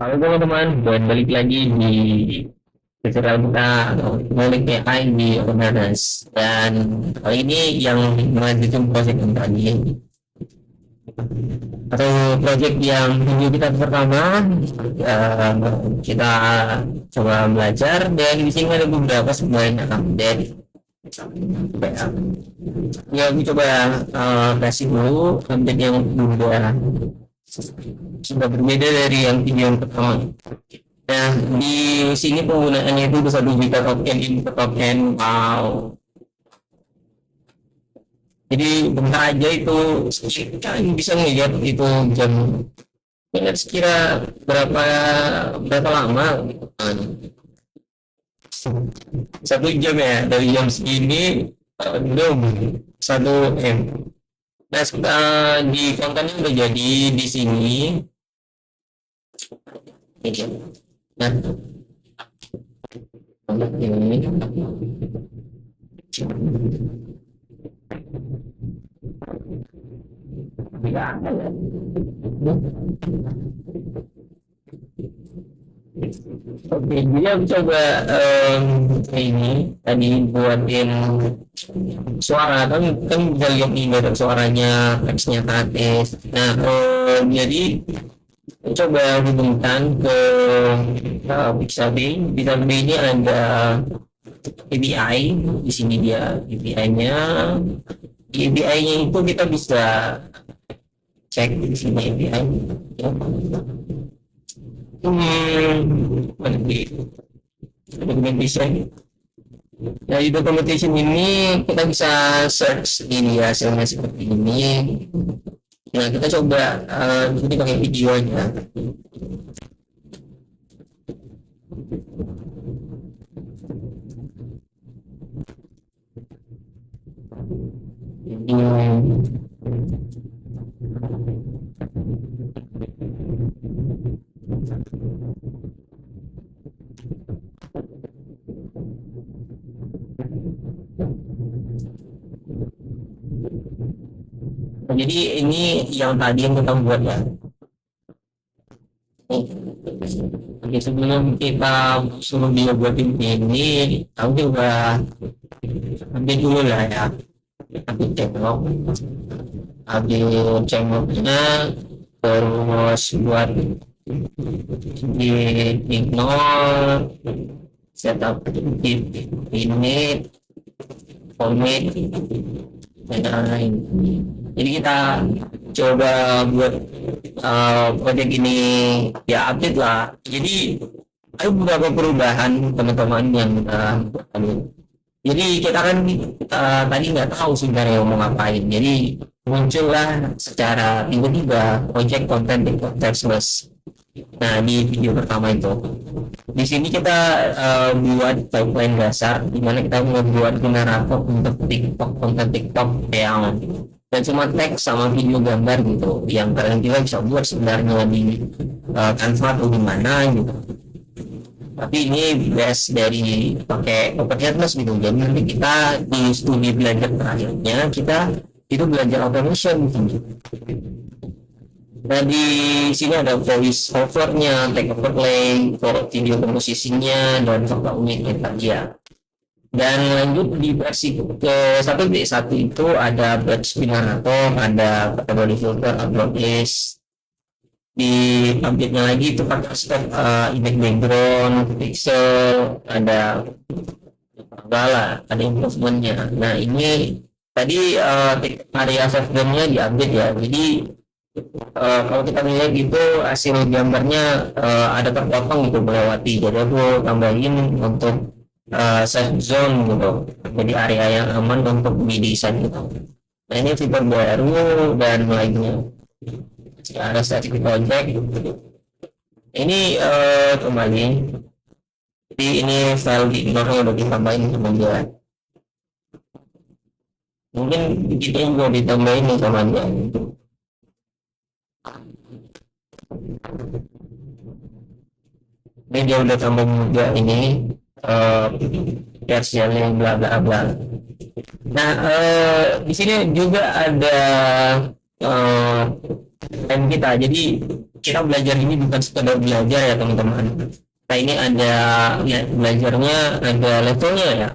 Halo teman-teman, buat balik lagi di tutorial kita atau balik AI di Onanas. Dan kali ini yang melanjutkan project yang tadi atau project yang minggu kita pertama, eh, kita coba belajar dan di sini ada beberapa sebenarnya update. Ya, aku coba kasih dulu update yang sudah berbeda dari yang video yang pertama. Nah, di sini penggunaannya itu bisa dibuka token input token. Wow. Jadi bentar aja itu kita bisa melihat itu jam. Ingat sekira berapa berapa lama gitu kan. 1 jam ya dari jam segini belum 1 M. Nah, di kontennya udah jadi di sini. Nah, ini oke, jadi aku coba ini tadi buatin suara kan kan bisa lihat nih ada suaranya, teksnya gratis. Nah, jadi coba hubungkan ke Pixabay. Pixabay ini ada API di sini dia API-nya. Di API-nya itu kita bisa cek di sini API. Mana di documentation. Nah, di documentation ini kita bisa search ini hasilnya seperti ini. Nah, kita coba di sini pakai videonya. Jadi ini yang tadi yang kita buat ya. Oke, sebelum kita suruh dia buatin ini, aku coba ambil dulu lah ya. Ambil cengkok, ambil cengkoknya, terus buat di ignore, setup ini, format, dan lain-lain. Jadi kita coba buat project ini ya update lah. Jadi ada beberapa perubahan teman-teman yang kita jadi kita kan tadi nggak tahu sebenarnya mau ngapain. Jadi muncullah secara tiba-tiba project content text. Nah, di video pertama itu di sini kita buat pipeline dasar di mana kita membuat generator untuk TikTok, konten TikTok yang dan cuma teks sama video gambar gitu yang kalian juga bisa buat sebenarnya di Canva atau gimana gitu. Tapi ini best dari pakai OpenHeadless gitu. Jadi nanti kita di studi belajar terakhirnya kita itu belajar automation gitu. Nah, di sini ada voice overnya, take overlay, video komposisinya, dan fakta uniknya tadi ya. Dan lanjut di versi ke 1.1 itu ada batch generator, ada category filter, upload list. Di update-nya lagi itu pakai step image background, pixel, ada segala, ada improvement-nya. Nah, ini tadi area software-nya diupdate ya. Jadi kalau kita melihat itu hasil gambarnya ada terpotong gitu melewati, jadi aku tambahin untuk safe zone gitu, jadi area yang aman untuk didesain gitu. Nah, ini fitur baru dan lainnya. Ada static project ini kembali, jadi ini file di ignore udah ditambahin sama dia, mungkin kita juga ditambahin sama dia gitu. Ini dia udah tambah juga ini versinya bla bla bla. Nah, di sini juga ada time kita. Jadi kita belajar ini bukan sekedar belajar ya teman-teman. Nah ini ada ya, belajarnya ada levelnya ya.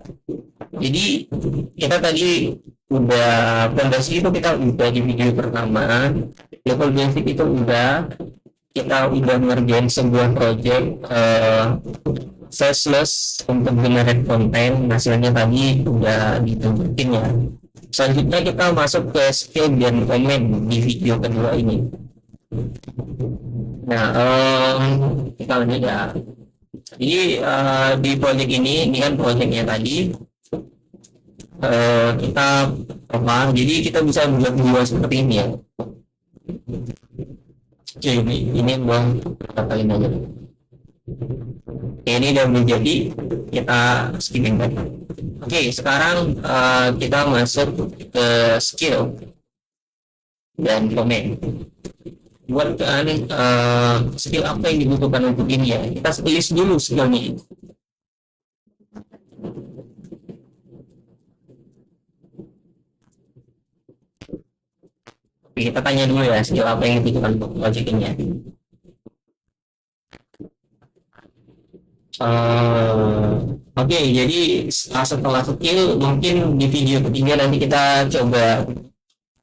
Jadi kita tadi udah fondasi itu kita udah di video pertama, level basic itu udah, kita udah ngerjain sebuah project faceless untuk generate konten, hasilnya tadi udah ditunjukin ya. Selanjutnya kita masuk ke skill dan komen di video kedua ini. Nah, kita lanjut ya. Jadi di project ini kan projectnya tadi kita apa? Jadi kita bisa buat dua seperti ini ya. Oke, ini bang katakan aja. Oke, ini udah menjadi, kita skipping tadi. Oke, sekarang kita masuk ke skill dan komen. Buat skill apa yang dibutuhkan untuk ini ya, kita list dulu skillnya. Oke, kita tanya dulu ya skill apa yang dibutuhkan untuk project ini ya. Oke, jadi setelah skill mungkin di video ketiga nanti kita coba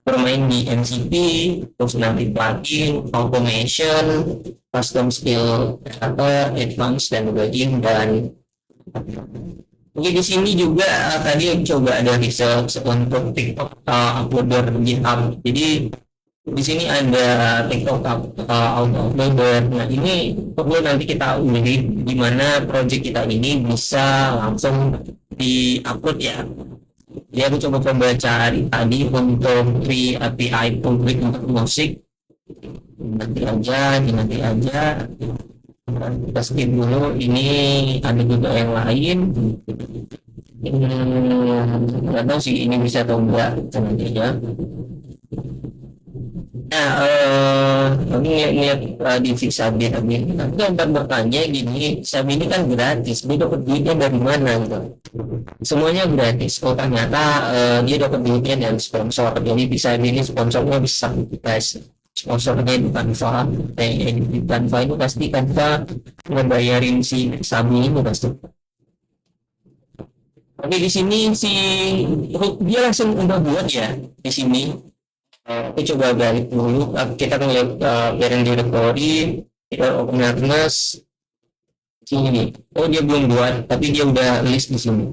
bermain di MCP, terus nanti plugin, automation, custom skill creator, advanced dan plugin. Dan mungkin di sini juga tadi coba ada research untuk TikTok uploader GitHub. Jadi di sini ada TikTok auto uploader. Nah ini perlu nanti kita ulik gimana project kita ini bisa langsung di upload ya. Jadi aku coba cari tadi untuk free API public untuk musik. Nanti aja. Kita skip dulu. Ini ada juga yang lain. Nggak tahu sih ini bisa atau enggak, nanti aja. Nah, lihat di Sabi tadi, nanti akan bertanya gini, Sabi ini kan gratis, dia dapat duitnya dari mana gitu? Semuanya gratis. Oh ternyata dia dapat duitnya dari sponsor. Jadi bisa ini sponsornya bisa guys. Sponsornya di Canva, di Canva itu pasti Canva ngebayarin si Sabi ini pasti. Tapi di sini si dia langsung udah buat ya di sini. Aku coba balik dulu, kita ngeliat parent directory, kita awareness sini. Oh dia belum buat, tapi dia udah list di sini.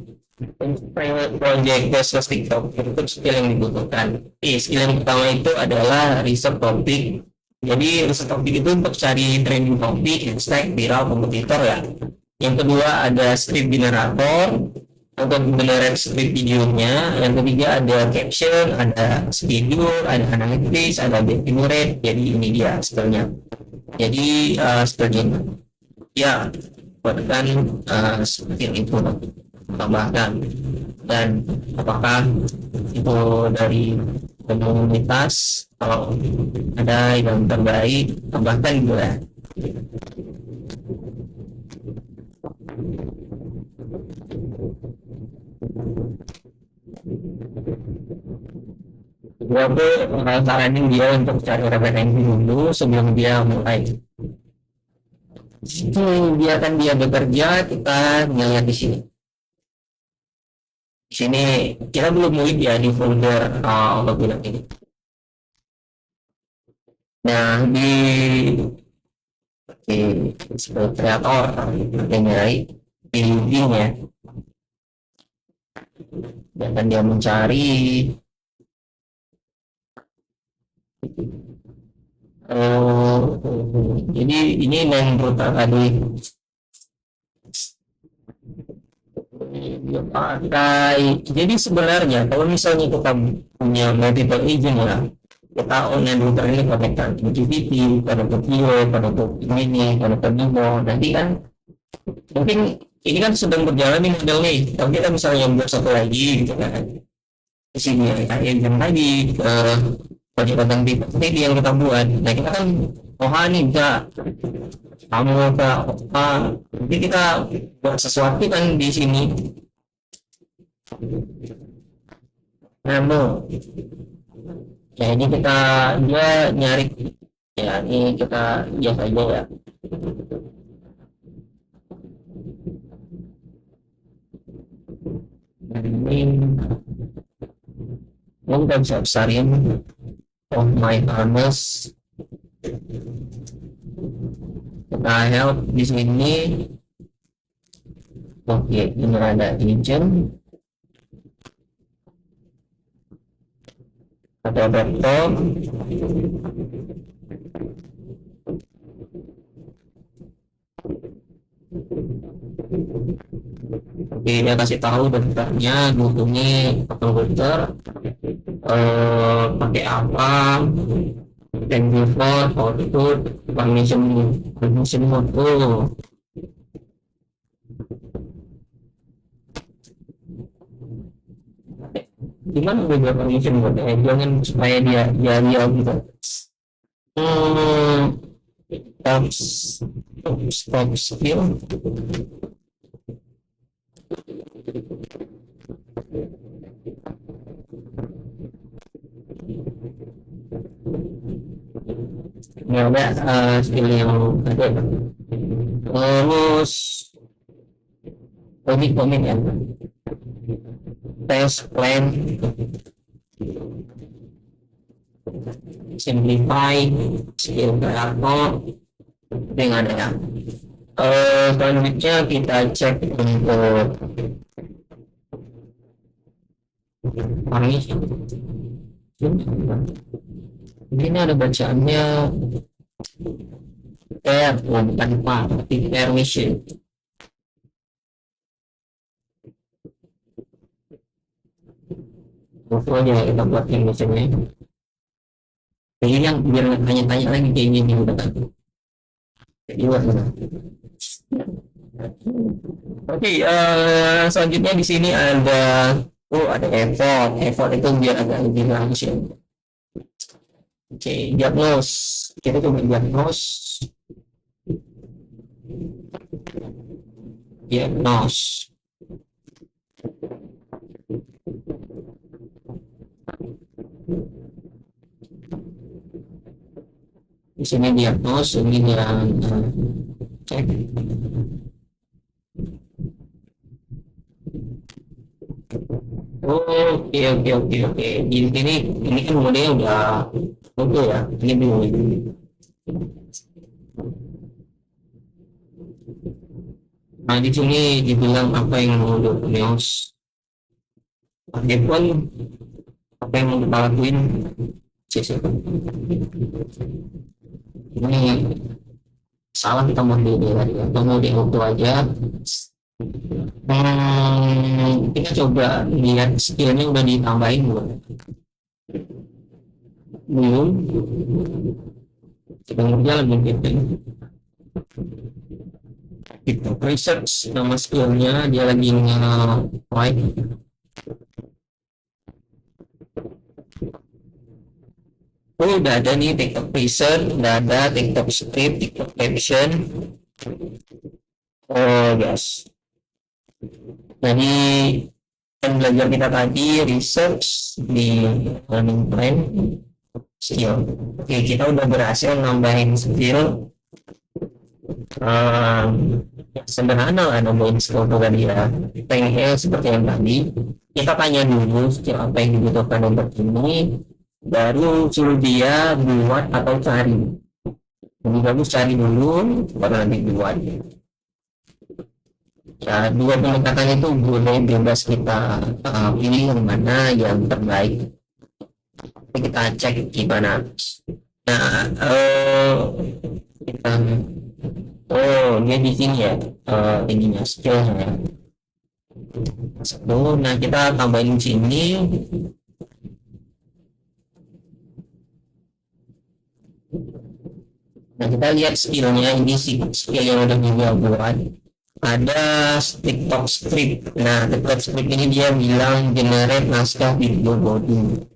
Project plus TikTok itu skill yang dibutuhkan. Skill yang pertama itu adalah research topic. Jadi research topic itu untuk cari trending topic, hashtag, viral, kompetitor ya. Yang kedua ada script generator untuk generate script videonya. Yang ketiga ada caption, ada schedule, ada analytics, ada generate. Jadi ini dia skillnya. Jadi skillnya ya buatkan skill itu tambahkan. Dan apakah itu dari komunitas, kalau ada yang terbaik tambahkan juga. Aku saranin dia untuk cari referensi dulu sebelum dia mulai. Biarkan dia bekerja, kita ngeliat di sini. Di sini kita belum mulai ya di folder bilang ini. Nah di kreator nyari building ya. Dan dia mencari jadi ini yang tadi pakai. Jadi sebenarnya kalau misalnya kita punya multiple agent ya, kita online router ini konekkan MQTT, pada video, pada ini, pada Nemo. Nanti kan mungkin ini kan sedang berjalan nih model nih. Kalau kita misalnya buat satu lagi gitu kan, di sini agent lagi project tentang ini yang kita buat. Nah kita kan nih bisa kamu jadi kita buat sesuatu kan di sini. Nano Ya ini kita dia nyari, ya ini kita biasa aja ya. Dan ini kita bisa besarin of my harness. Kita help di sini. Oke, ini ada agent, ada laptop. Oke, dia kasih tahu daftarnya, hubungi komputer, pakai apa, thank you for output, permission mode. Oh, gimana beberapa permission mode? Jangan supaya dia gitu. Hmm, stop skill. Nggak ada skill yang ada. Terus komik ya, test plan, simplify, skill kreator, dengan ada ya. Selanjutnya kita cek untuk permission. Ini ada bacaannya R, bukan Pak, tapi permission. Pokoknya kita buat yang misalnya. Jadi yang biar nggak tanya-tanya lagi kayak gini udah kan. Jadi buat mana? Oke, selanjutnya di sini ada effort itu biar agak lebih langsung. Oke, diagnose, kita coba diagnose. Di sini diagnose, ini yang cek. Oke. Di sini ini kan modelnya udah oke ya. Ini dulu. Nah di sini dibilang apa yang mau diagnose. Pun apa yang mau kita lakuin? Ini salah kita mau di tadi atau mau di auto aja. Kita coba lihat skillnya udah ditambahin belum, sedang berjalan mungkin kita research nama skillnya, dia lagi nge-write. Udah ada nih TikTok Research, udah ada TikTok Script, TikTok Caption. Yes. Jadi yang belajar kita tadi research di learning plan skill. Oke, kita udah berhasil nambahin skill. Sederhana lah nambahin skill tadi ya. Pengennya seperti yang tadi. Kita tanya dulu skill apa yang dibutuhkan untuk ini, baru suruh dia buat atau cari. Lebih bagus cari dulu, baru nanti buat. Ya, dua pendekatan itu boleh bebas kita pilih yang mana yang terbaik. Kita cek gimana. Nah, kita dia di sini ya, ininya skillnya. Nah kita tambahin sini. Nah kita lihat skillnya, ini skill yang udah juga buat. Ada TikTok script. Nah TikTok script ini dia bilang generate naskah video body.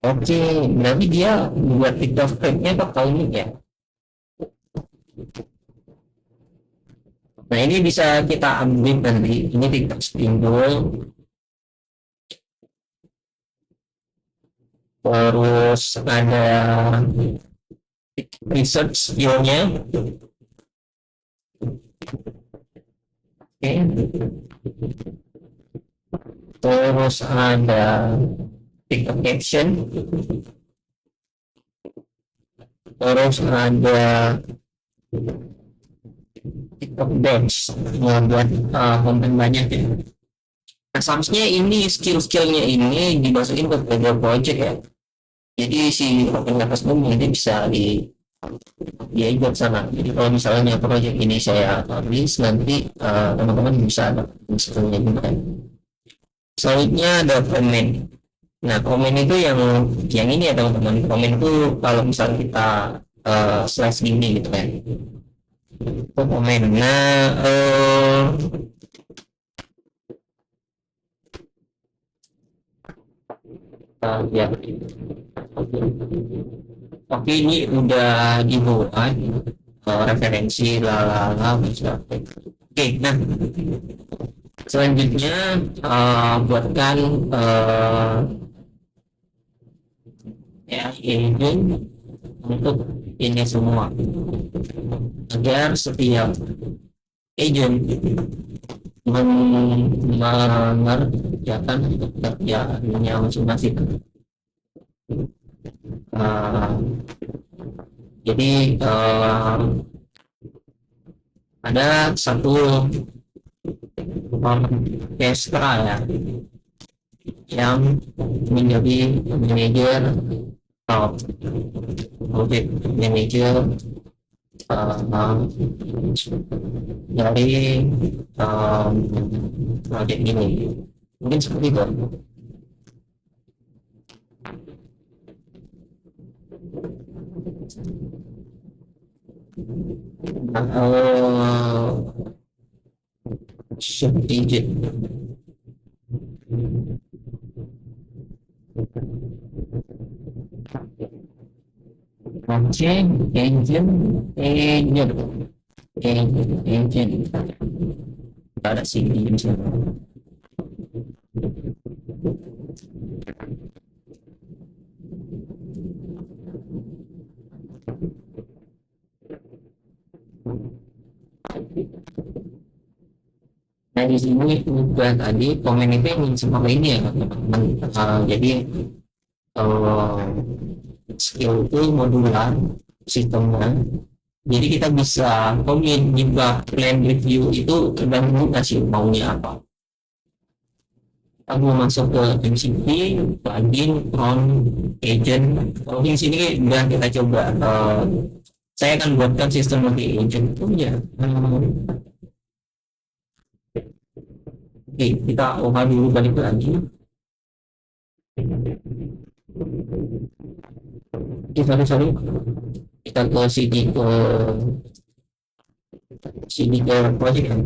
Oke, berarti dia buat TikTok scriptnya pakai ini ya. Nah ini bisa kita ambil nanti. Ini TikTok spindle. terus ada research skill-nya. Oke, terus ada pick up action, terus ada pick up dance buat konten banyak ya. Nah, seharusnya ini skill-skillnya ini dimasukin ke Playground Project ya. Jadi si open classroom ini bisa dia ikut sana. Jadi kalau misalnya project ini saya tulis nanti teman-teman bisa ada skillnya juga. Selanjutnya ada comment. Nah, komen itu yang ini ya teman-teman. Komen itu kalau misalnya kita slash gini gitu kan. Itu komen. Nah, ya. Oke, ini udah dibuat referensi lalala bisa. Oke, nah selanjutnya buatkan ya ini untuk ini semua agar setiap agent mengerjakan pekerjaannya masing-masing. Jadi ada satu orkestra ya yang menjadi manajer project manager dari project ini, mungkin seperti itu. Strategic engine ada sih di sini. Nah di sini udah tadi komen itu yang seperti ini ya teman-teman. Jadi skill itu modular sistemnya. Jadi kita bisa komen juga plan review itu tergantung kasih maunya apa. Kita mau masuk ke MCP, plugin, cron, agent. Kalau di sini udah kita coba. Saya akan buatkan sistem multi agent punya. Oke, kita ubah dulu balik lagi. Oke, sorry. Kita ke sini ke project ya.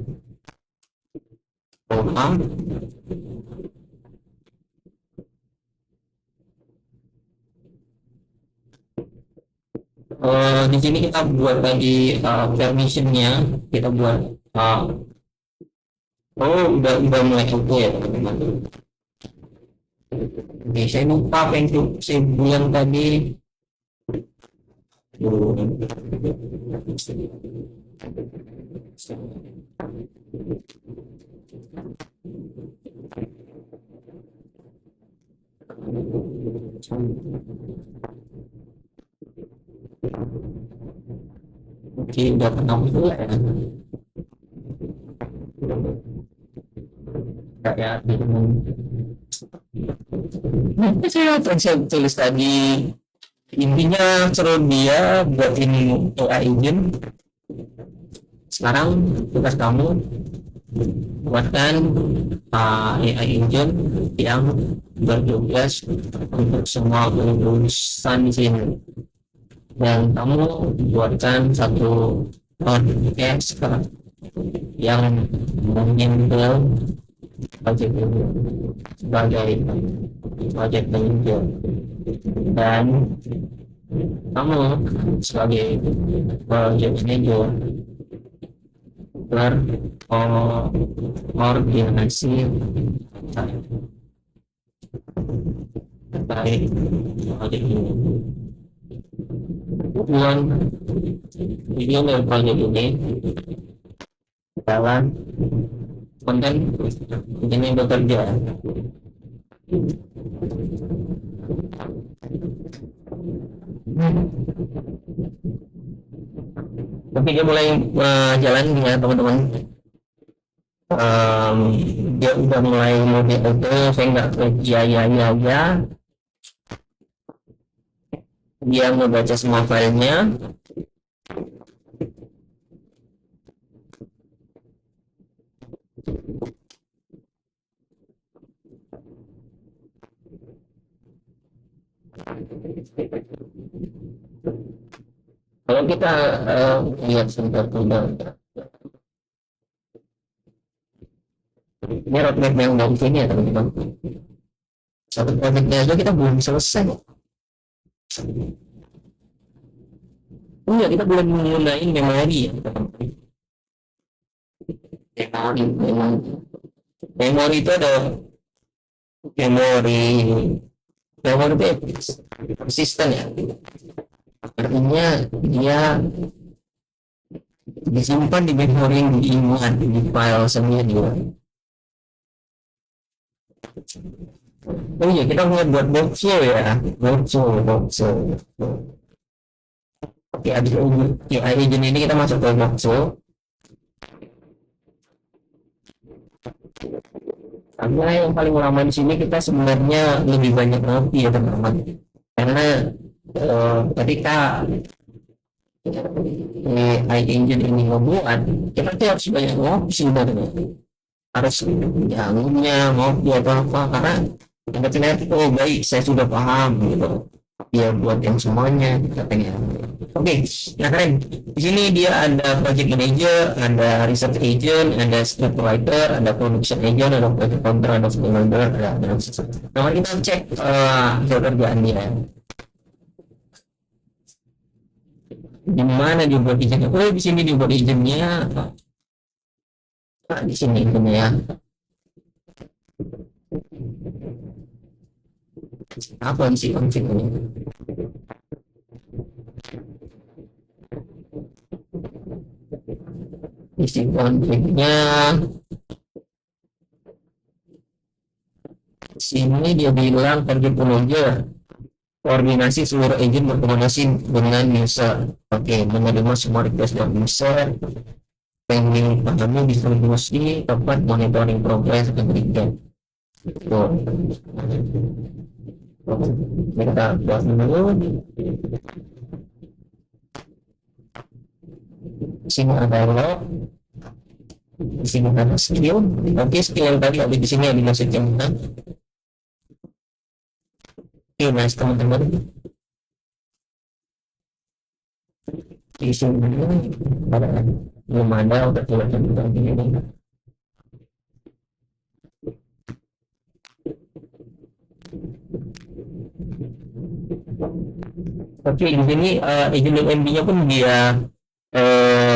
Di sini kita buat lagi permissionnya, kita buat udah mulai auto ya teman-teman. Oke, saya lupa apa yang saya bilang tadi. Oke, udah kenal dulu ya. Kayak saya tulis tadi intinya seru dia buat ini AI agent. Sekarang tugas kamu buatkan AI agent yang bertugas untuk semua urusan di sini, dan kamu buatkan satu orkestra yang menyentuh project ini sebagai project manager, dan kamu sebagai project manager berkoordinasi baik project ini. Tujuan video dari project ini adalah konten yang bekerja. Tapi dia mulai jalan ya teman-teman. Dia udah mulai mode auto, saya nggak kerja ya. Dia membaca semua filenya. Kalau kita lihat sebentar ini roadmap yang dari sini ya teman-teman. Satu projectnya aja kita belum selesai. Oh ya, kita belum menggunakan memori ya teman-teman. Memori itu ada memori itu persisten ya, artinya dia disimpan di memori yang diingat di file sendiri. Oh iya, kita mulai buat workflow ya, workflow. Oke, abis agent ini kita masuk ke workflow. Karena yang paling lama di sini kita sebenarnya lebih banyak ngopi ya teman-teman. Karena ketika AI engine ini ngebuat, kita tuh harus banyak ngopi sebenarnya. Harus jangunnya ngopi atau apa, karena kita terlihat oh baik saya sudah paham gitu. Dia buat yang semuanya katanya. Oke, nah keren. Di sini dia ada project manager, ada research agent, ada script writer, ada production agent, ada project counter, ada stakeholder, ada. Nah, mari kita cek hasil kerjaan dia. Di mana dia buat agentnya? Oh, di sini dia buat agentnya. Nah, di sini agentnya ya. Apa sih konflik ini? Isi konfliknya sini dia bilang target manager koordinasi seluruh agent berkomunikasi dengan user. Oke, menerima semua request dari user, planning pahami distribusi, tempat monitoring progress agent. Kita buat dulu. Sini ada log, di sini ada skill. Oke, skill yang tadi ada di sini ada dimasukin. Oke, nice teman-teman. Di sini ada belum ada udah kelihatan kita ini. Oke, di sini agent MB-nya pun dia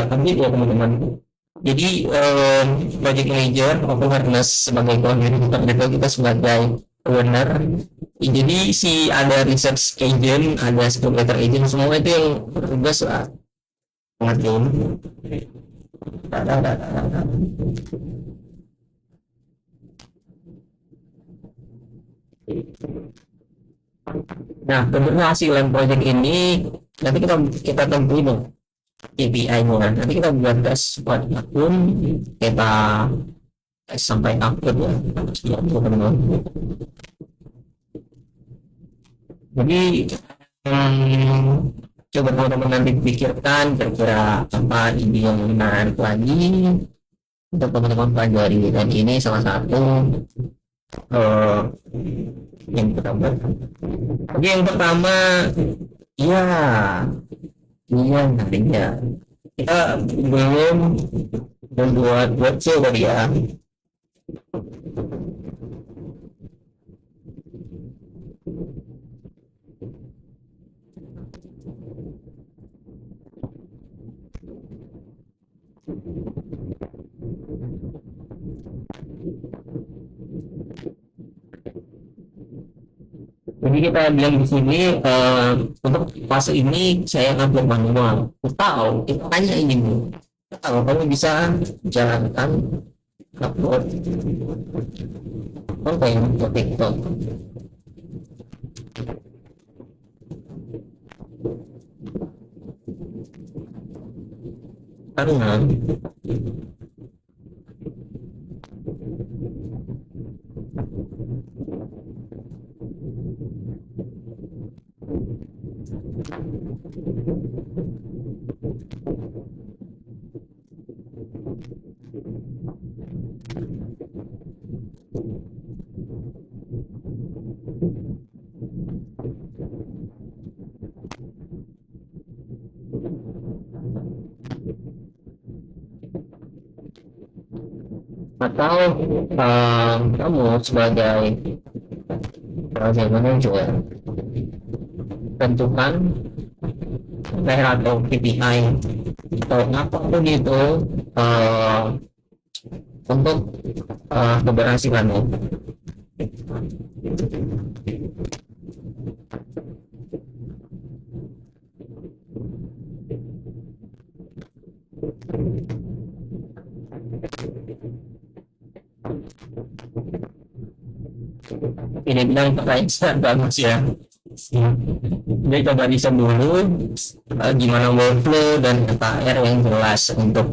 ambil ya teman-teman. Jadi project manager maupun harness sebagai koordinator itu kita sebagai owner. Jadi si ada research agent, ada scriptwriter agent, semua itu yang bertugas lah ngertiin. Nah, keberhasilan project ini nanti kita tentuin KPI-nya. Nanti kita buat dashboard akun, kita sampai upload ya teman-teman. Jadi coba teman-teman nanti pikirkan kira-kira apa ini yang menarik lagi untuk teman-teman pelajari, dan ini salah satu yang pertama. Oke, yang pertama ya nantinya kita belum membuat workflow tadi ya. Jadi Jadi kita bilang di sini untuk fase ini saya upload manual. Atau kita tanya ini, kalau kamu bisa jalankan upload konten ke TikTok. Karena atau kamu sebagai project manager tentukan atau KPI atau apapun itu untuk keberhasilanmu. Ini bilang pertanyaan bagus ya. Jadi coba riset dulu gimana workflow dan KR yang jelas untuk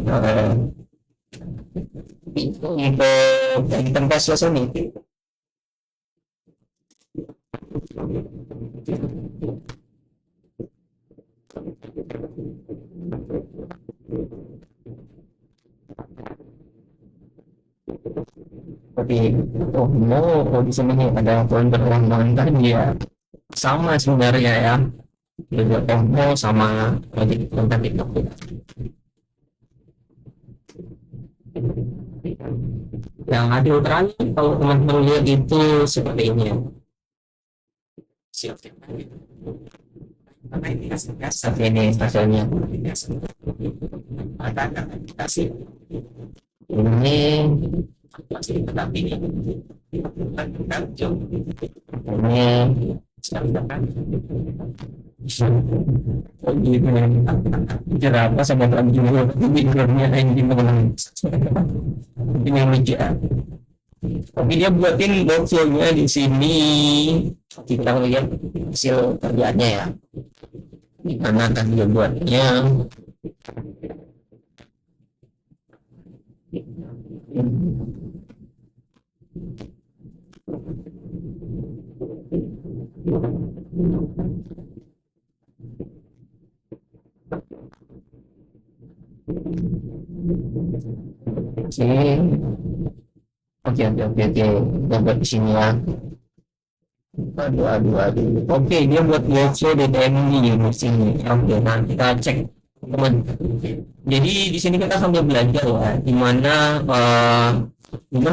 tempat selesai ini. Tapi di sini ada poin berulang-ulang tadi ya, sama sebenarnya ya, juga sama project konten TikTok. Yang ada terakhir kalau teman-teman lihat itu seperti ini ya. Siap. Karena ini biasa ini hasilnya. Ada aplikasi ini pasti tetapi ini jerapa sama juga videonya ini lucu. Tapi dia buatin workflow-nya di sini. Kita lihat hasil kerjanya ya. Gimana kan dia buatnya. Oke, kita buat di sini ya. Aduh. Oke, dia buat workflow DTMD di sini. Oke, nanti kita cek teman. Jadi di sini kita sambil belajar ya, gimana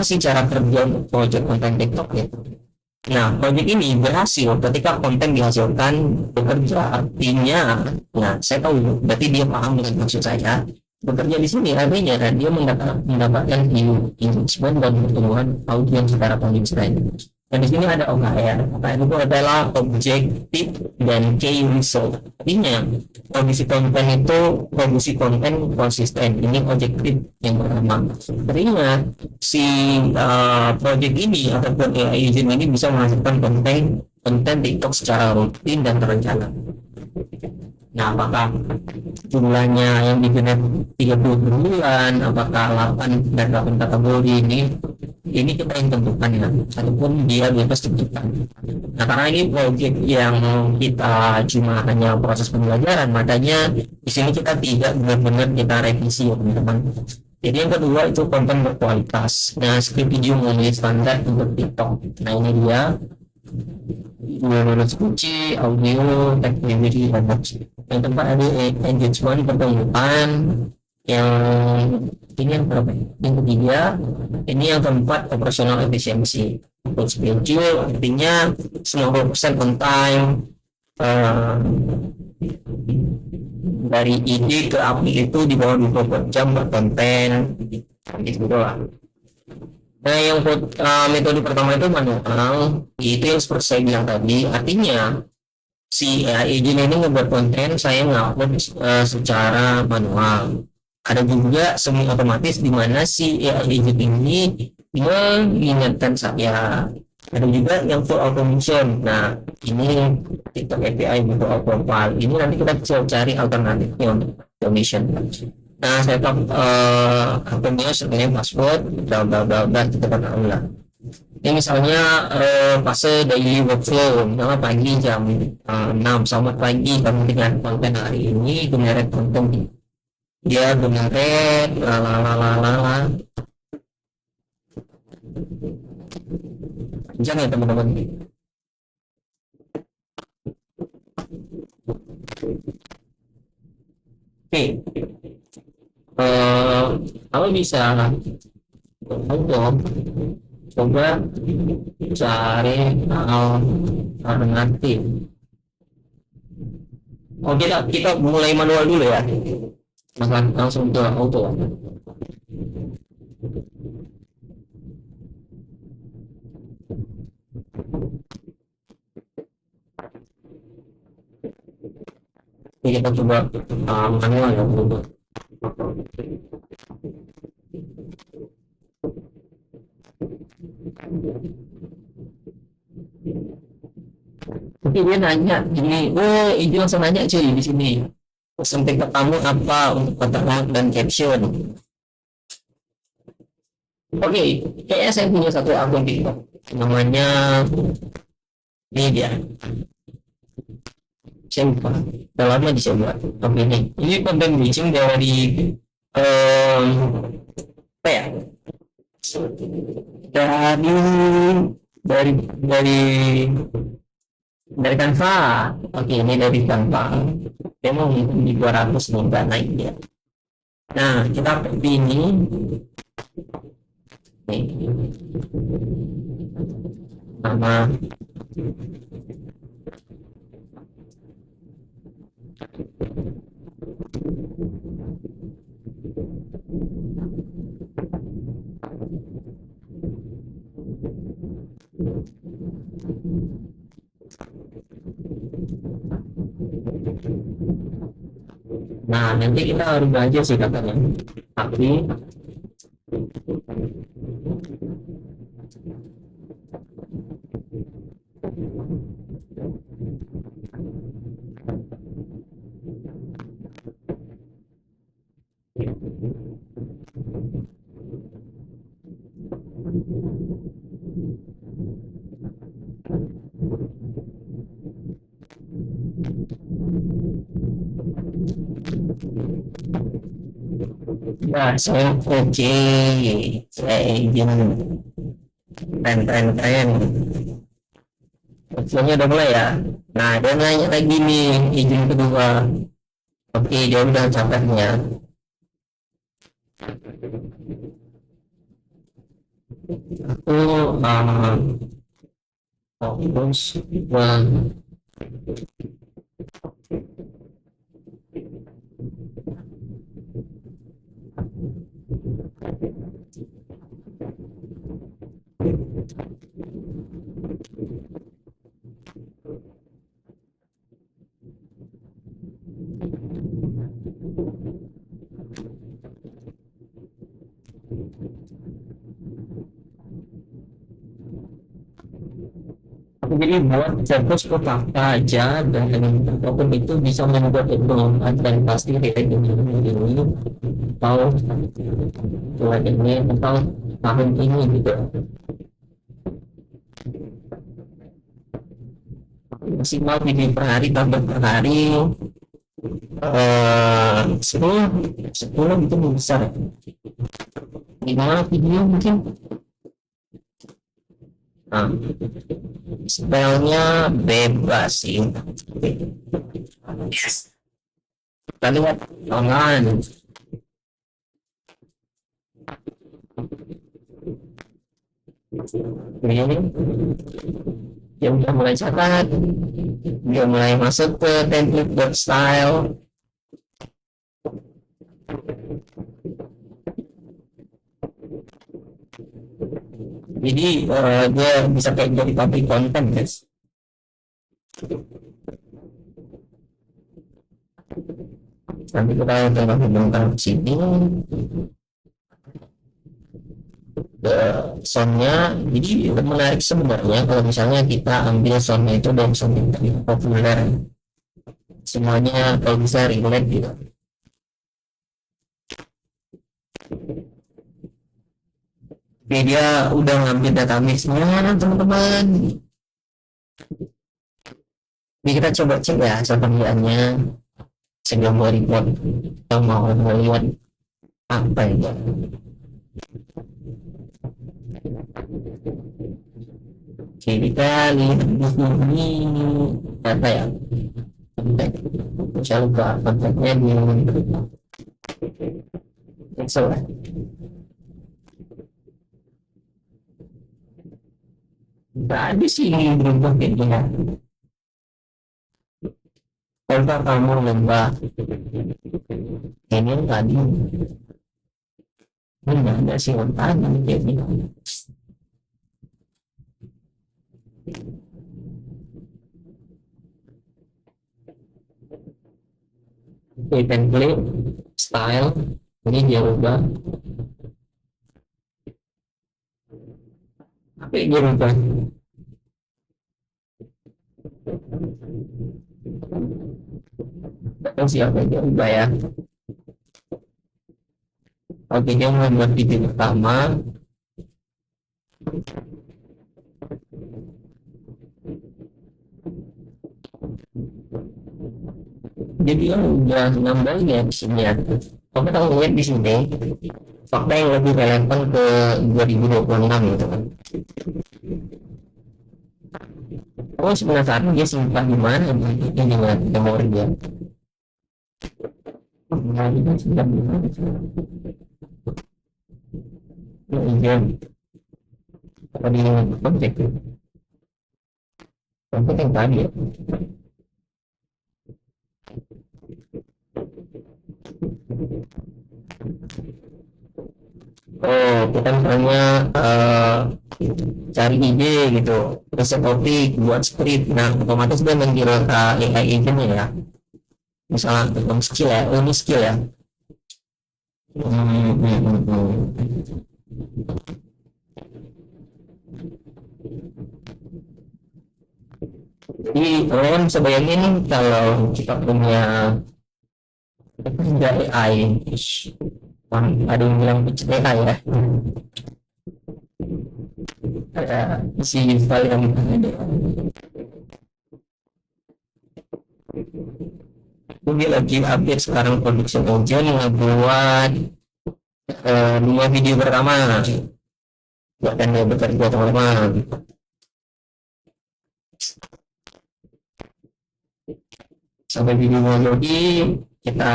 sih cara kerja untuk project konten TikTok ya. Nah, project ini berhasil ketika konten dihasilkan bekerja artinya, nah saya tahu berarti dia paham dengan maksud saya. Bekerja di sini artinya dia mendapatkan engagement dan pertumbuhan audiens secara konsisten. Dan di sini ada OKR. OKR itu adalah objektif dan key result. Artinya produksi konten konsisten. Ini objektif yang pertama. Artinya si project ini ataupun AI agent ini bisa menghasilkan konten TikTok secara rutin dan terencana. Nah, apakah jumlahnya yang digenerate 30 bulan, apakah 8 dan 8 kategori ini kita yang tentukan ya, ataupun dia bebas tentukan. Nah, karena ini project yang kita cuma hanya proses pembelajaran, makanya di sini kita tidak benar-benar kita revisi ya teman-teman. Jadi yang kedua itu konten berkualitas. Nah, script video memenuhi standar untuk TikTok. Nah, ini dia lulus kunci, audio, teknologi, dan yang tempat ada engagement pertemuan. Yang ini yang berapa? Yang ketiga, ini yang keempat operational efficiency. Untuk schedule artinya 90% on time, dari ide ke upload itu di bawah 24 jam berkonten gitu lah. Nah, yang metode pertama itu manual, itu yang seperti saya bilang tadi, artinya si AI agent ini ngebuat konten, saya ngupload secara manual. Ada juga semi otomatis di mana si AI agent ini mengingatkan saya. Ada juga yang full automation. Nah, ini TikTok API untuk auto-profile. Ini nanti kita bisa cari alternatifnya untuk automation. Nah, saya tahu akunnya sebenarnya password, bla bla bla bla, kita kan tahu lah. Ini misalnya fase daily workflow, misalnya pagi jam 6, selamat pagi, kamu dengan konten hari ini, generate konten, dia generate, lalalala, panjang ya teman-teman. Oke, kamu bisa untuk coba cari alternatif. Oh, kita mulai manual dulu ya. Langsung ke auto. Ini kita coba manual ya dulu. Tapi dia nanya ini, oh ini langsung nanya cuy di sini. Pesan TikTok kamu apa untuk kata dan caption? Oke, kayaknya saya punya satu akun TikTok. Namanya ini dia. Saya lupa. Udah lama dicoba. Oke ini konten matching dari um, apa ya? Dari dari dari dari Canva. Oke, ini dari Canva. Dia mau di 200 nih, nggak naik dia. Nah, kita pilih ini. Nih. Nama nah nanti kita harus belajar sih katanya. Tapi ya saya oke, saya izin keren. Opsinya udah mulai ya. Nah, dia nanya lagi nih, izin kedua. Oke, dia udah catatnya. Aku fokus jadi buat fokus ke fakta aja dan dengan apapun itu bisa membuat pengembangan dan pasti kayak ini atau bulan ini atau tahun ini gitu maksimal video per hari tambah per hari 10 itu besar gimana video mungkin nah, spellnya bebas sih yes. Kita lihat online ini dia udah mulai catat dia mulai masuk ke template buat style Jadi dia bisa kayak jadi public content guys. Nanti kita coba hubungkan ke sini ke soundnya. Jadi menarik sebenarnya kalau misalnya kita ambil soundnya itu dari sound yang populer, semuanya kalau bisa relate gitu. Oke, dia udah ngambil database-nya teman-teman. Jadi kita coba cek ya sound panggilannya sebelum mau report. Kita mau melihat apa ya. Oke, kita lihat ini apa ya, kontak. Saya lupa kontaknya di Excel lah. Nggak ada sih yang berubah kayak gini. Coba kamu lembah ini tadi, ini nggak ada sih tangan kayak gini. Oke, template style ini dia ubah. Apa yang dia ubah? Tahu siapa yang dia ubah ya. Oke, dia membuat video pertama. Jadi kan udah nambah ya di sini ya. Kamu tahu lihat di sini fakta yang lebih relevan ke 2026 gitu kan. Oh sebenarnya dia simpan di mana ini dengan memori dia. Nah ini kan simpan di mana? Nah iya. Apa di objek? Objek yang tadi ya. Oh kita misalnya cari ide gitu, riset topik, buat script. Nah otomatis dia manggil AI agent ya, misalnya tentang skill ya, oh ini skill ya. Jadi kalian bisa bayangin kalau kita punya kerja AI, ada yang bilang pencet AI ya, ada si file yang ada. Ini lagi update sekarang production engine ngebuat 5 video pertama, bahkan dia bekerja teman-teman. Sampai video jadi kita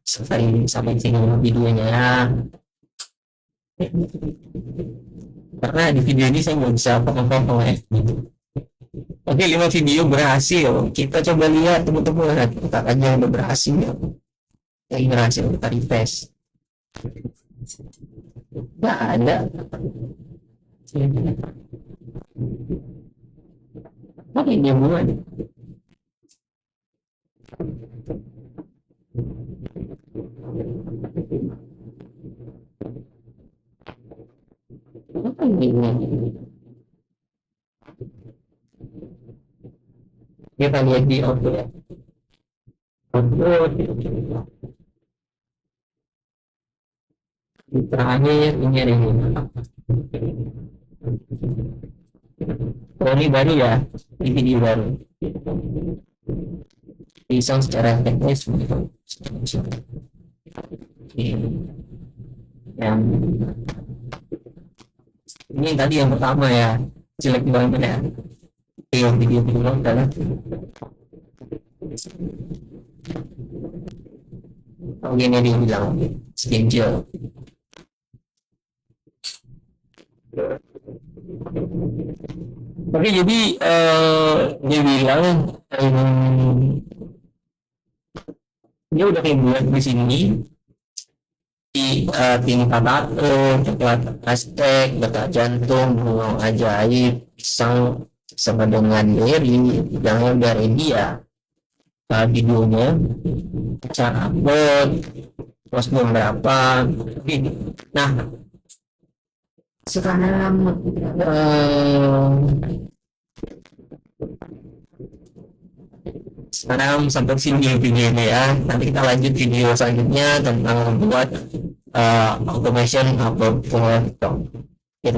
sampai sini videonya ya. Karena di video ini saya nggak bisa potong-potong ya. Oke, 5 video berhasil. Kita coba lihat teman-teman, kita aja udah berhasil. Yang berhasil kita refresh. Nggak ada. Apa ini yang buat? Apa ini? Kita lihat di output ya. Output. Terakhir ini ada ini. Oh ini baru ya, ini video baru. Pisang secara teknis gitu. Yang ini tadi yang pertama ya, jelek banget ya. Yang video kedua adalah ini dia bilang schedule. Oke jadi dia bilang dia udah kayak buat di sini tinta batu, coklat Aztek, detak jantung, burung ajaib, pisang, sama dengan Berry, yang dari dia. Videonya, cara upload, post berapa. Nah, sekarang sekarang sampai sini video ini ya. Nanti kita lanjut video selanjutnya tentang membuat automation upload ke TikTok. Gitu.